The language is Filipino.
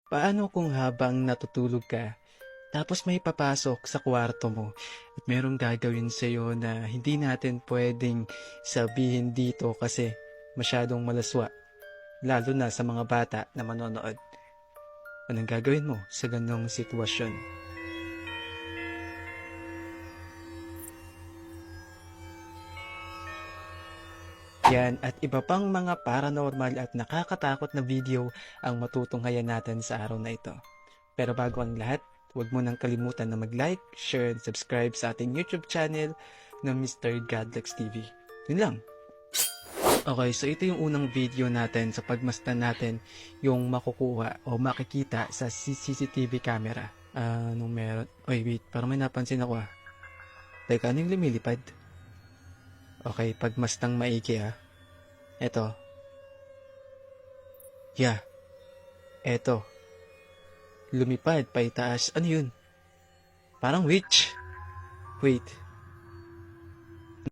Paano kung habang natutulog ka, tapos may papasok sa kwarto mo at merong gagawin sa'yo na hindi natin pwedeng sabihin dito kasi masyadong malaswa, lalo na sa mga bata na manonood. Anong gagawin mo sa ganong sitwasyon? Yan at iba pang mga paranormal at nakakatakot na video ang matutunghayan natin sa araw na ito. Pero bago ang lahat, huwag mo nang kalimutan na mag-like, share, and subscribe sa ating YouTube channel na Mr. Godlex TV. Yun lang. Okay, so ito yung unang video natin sa pagmasdan natin yung makukuha o makikita sa CCTV camera. Nung meron... Oy, wait, parang may napansin ako ah. Teka, ano yung lumilipad? Okay, pagmastang maigi ah. Eto. Yeah. Eto. Lumipad pa itaas. Ano yun? Parang witch. Wait.